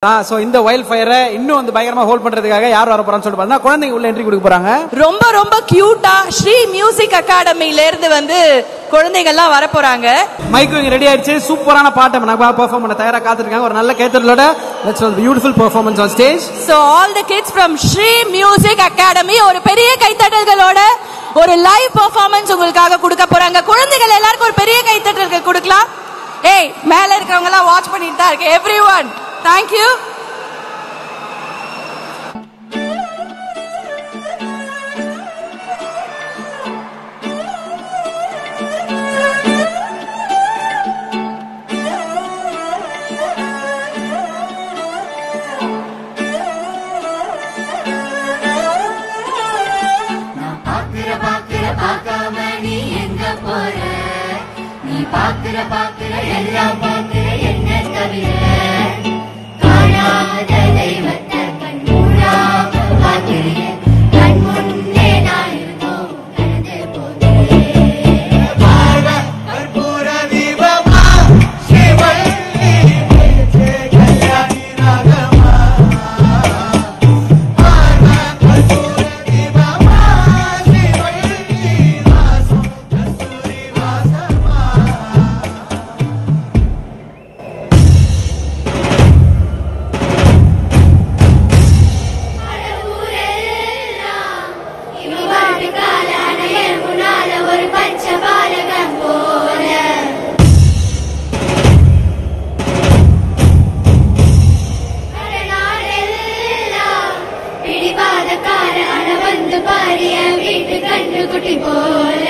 So இந்த wild ஃபயரை இன்னும் வந்து பயங்கரமா ஹோல்ட் பண்றதுக்காக யார் வர போறான்னு சொல்லிட்டு பார்த்தா குழந்தைங்க உள்ள என்ட்ரி கொடுக்க போறாங்க. ரொம்ப ரொம்ப கியூட்டா ஸ்ரீ மியூசிக் அகாடமில இருந்து வந்து குழந்தைகள் எல்லாம் வர போறாங்க. மைக்கு ரெடி ஆயிடுச்சு. சூப்பரான பாட்டை நான் பெர்ஃபார்ம் பண்ண தயாரா காத்துருக்காங்க. ஒரு நல்ல கேத்தலோட let's watch beautiful performance on stage. So all the kids from Sri music academy ஒரு பெரிய கைத்தட்டல்களோட ஒரு லைவ் பெர்ஃபார்மன்ஸ் உங்களுக்காக கொடுக்க போறாங்க. குழந்தைகள் எல்லாருக்கும் ஒரு பெரிய கைத்தட்டல்கள் கொடுக்கலாம். ஏய் மேல இருக்கவங்க எல்லாம் வாட்ச் பண்ணிட்டு தான் இருக்கு. Everyone thank you. பாக்குற எல்லாம் பாக்குற என்ன தவிர காணாத தெய்வத்தை கண் மூடாம பாக்குறீங்க. கண் முன்னே நான் இருந்தோம் நடந்து போகிறேன். கற்பூர தீபமா சிவல்லி கல்யாணி ராகமா. கற்பூர தீபமா சிவல்லி வாசம் கஸ்தூரி வாசமா. குட்டி போல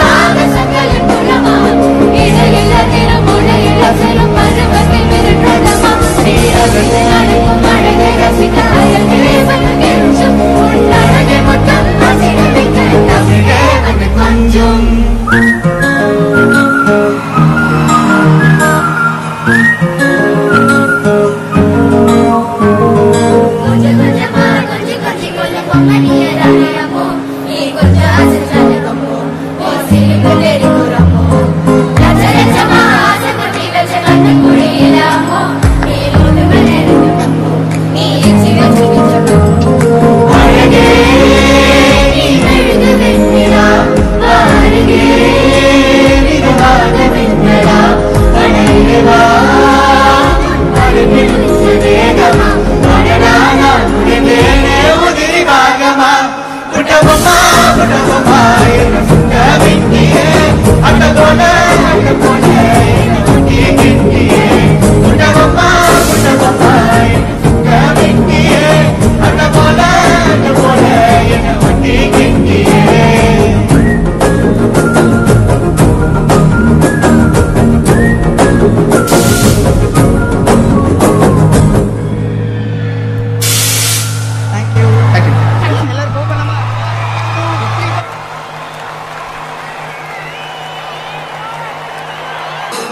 Saga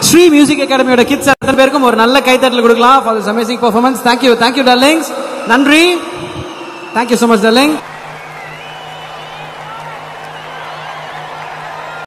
ஸ்ரீ மியூசிக் அகாடமியோட கிட்ஸ் அத்தனை பேருக்கும் ஒரு நல்ல கைத்தட்டல் கொடுக்கலாம் for this amazing performance. Thank you darlings. நன்றி. Thank you so much darling.